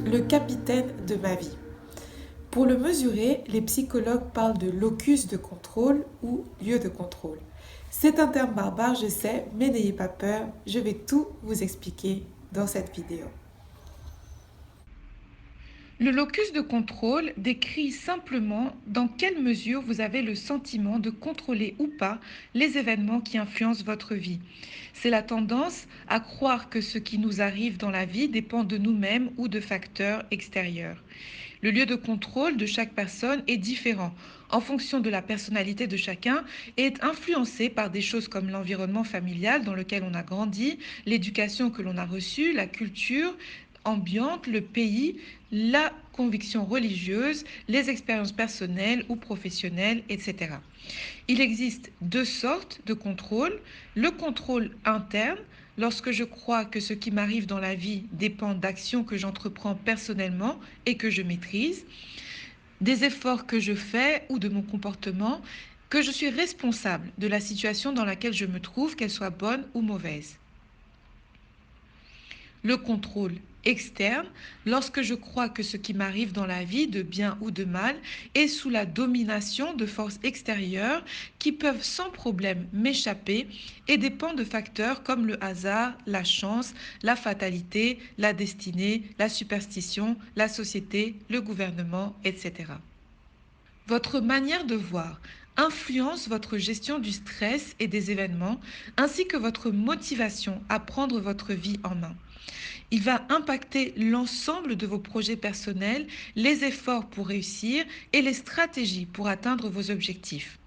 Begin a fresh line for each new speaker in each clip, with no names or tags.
le capitaine de ma vie. Pour le mesurer, les psychologues parlent de locus de contrôle ou lieu de contrôle. C'est un terme barbare, je sais, mais n'ayez pas peur, je vais tout vous expliquer dans cette vidéo.
Le locus de contrôle décrit simplement dans quelle mesure vous avez le sentiment de contrôler ou pas les événements qui influencent votre vie. C'est la tendance à croire que ce qui nous arrive dans la vie dépend de nous-mêmes ou de facteurs extérieurs. Le lieu de contrôle de chaque personne est différent en fonction de la personnalité de chacun et est influencé par des choses comme l'environnement familial dans lequel on a grandi, l'éducation que l'on a reçue, la culture ambiante, le pays, la conviction religieuse, les expériences personnelles ou professionnelles, etc. Il existe deux sortes de contrôle. Le contrôle interne, lorsque je crois que ce qui m'arrive dans la vie dépend d'actions que j'entreprends personnellement et que je maîtrise, des efforts que je fais ou de mon comportement, que je suis responsable de la situation dans laquelle je me trouve, qu'elle soit bonne ou mauvaise. Le contrôle externe, lorsque je crois que ce qui m'arrive dans la vie, de bien ou de mal, est sous la domination de forces extérieures qui peuvent sans problème m'échapper et dépend de facteurs comme le hasard, la chance, la fatalité, la destinée, la superstition, la société, le gouvernement, etc. Votre manière de voir influence votre gestion du stress et des événements, ainsi que votre motivation à prendre votre vie en main. Il va impacter l'ensemble de vos projets personnels, les efforts pour réussir et les stratégies pour atteindre vos objectifs.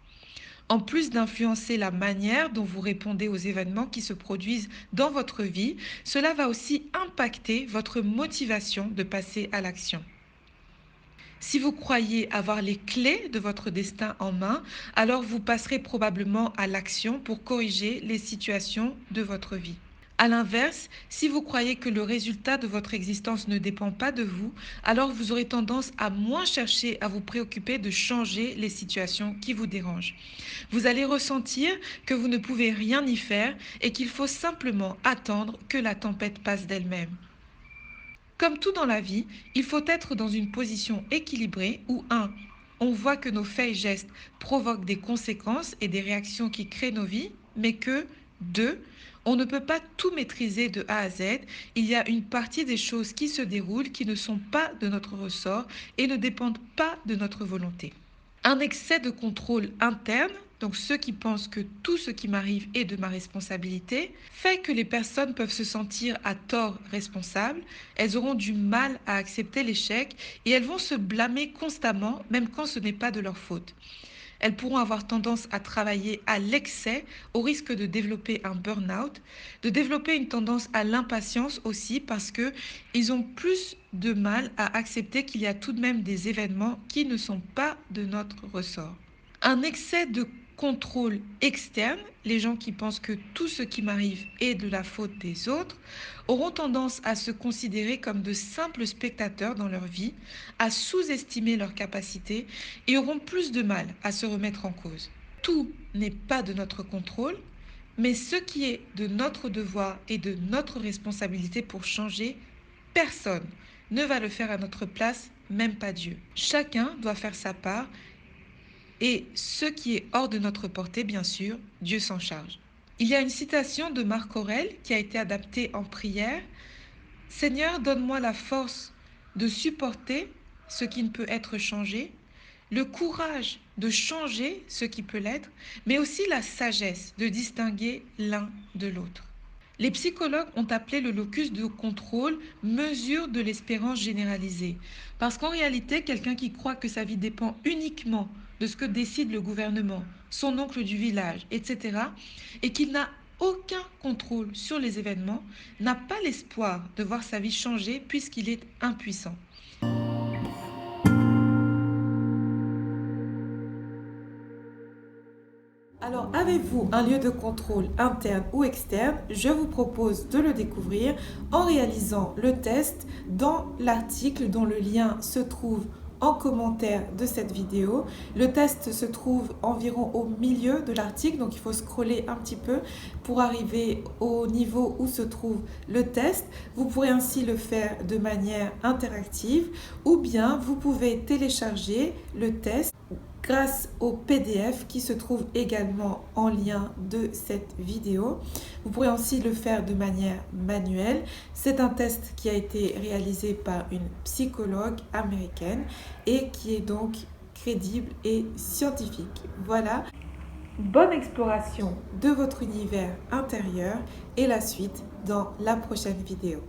En plus d'influencer la manière dont vous répondez aux événements qui se produisent dans votre vie, cela va aussi impacter votre motivation de passer à l'action. Si vous croyez avoir les clés de votre destin en main, alors vous passerez probablement à l'action pour corriger les situations de votre vie. A l'inverse, si vous croyez que le résultat de votre existence ne dépend pas de vous, alors vous aurez tendance à moins chercher à vous préoccuper de changer les situations qui vous dérangent. Vous allez ressentir que vous ne pouvez rien y faire et qu'il faut simplement attendre que la tempête passe d'elle-même. Comme tout dans la vie, il faut être dans une position équilibrée où 1. On voit que nos faits et gestes provoquent des conséquences et des réactions qui créent nos vies, mais que 2. On ne peut pas tout maîtriser de A à Z. Il y a une partie des choses qui se déroulent qui ne sont pas de notre ressort et ne dépendent pas de notre volonté. Un excès de contrôle interne, donc ceux qui pensent que tout ce qui m'arrive est de ma responsabilité, fait que les personnes peuvent se sentir à tort responsables, elles auront du mal à accepter l'échec et elles vont se blâmer constamment, même quand ce n'est pas de leur faute. Elles pourront avoir tendance à travailler à l'excès au risque de développer un burn-out, de développer une tendance à l'impatience aussi parce qu'ils ont plus de mal à accepter qu'il y a tout de même des événements qui ne sont pas de notre ressort. Un excès de contrôle externe, les gens qui pensent que tout ce qui m'arrive est de la faute des autres, auront tendance à se considérer comme de simples spectateurs dans leur vie, à sous-estimer leurs capacités et auront plus de mal à se remettre en cause. Tout n'est pas de notre contrôle, mais ce qui est de notre devoir et de notre responsabilité pour changer, personne ne va le faire à notre place, même pas Dieu. Chacun doit faire sa part et ce qui est hors de notre portée, bien sûr, Dieu s'en charge. Il y a une citation de Marc Aurèle qui a été adaptée en prière. Seigneur, donne-moi la force de supporter ce qui ne peut être changé, le courage de changer ce qui peut l'être, mais aussi la sagesse de distinguer l'un de l'autre. Les psychologues ont appelé le locus de contrôle mesure de l'espérance généralisée. Parce qu'en réalité, quelqu'un qui croit que sa vie dépend uniquement de ce que décide le gouvernement, son oncle du village, etc., et qu'il n'a aucun contrôle sur les événements, n'a pas l'espoir de voir sa vie changer puisqu'il est impuissant.
Alors, avez-vous un lieu de contrôle interne ou externe? Je vous propose de le découvrir en réalisant le test dans l'article dont le lien se trouve en commentaire de cette vidéo. Le test se trouve environ au milieu de l'article, donc il faut scroller un petit peu pour arriver au niveau où se trouve le test. Vous pourrez ainsi le faire de manière interactive ou bien vous pouvez télécharger le test grâce au PDF qui se trouve également en lien de cette vidéo. Vous pourrez aussi le faire de manière manuelle. C'est un test qui a été réalisé par une psychologue américaine et qui est donc crédible et scientifique. Voilà, bonne exploration de votre univers intérieur et la suite dans la prochaine vidéo.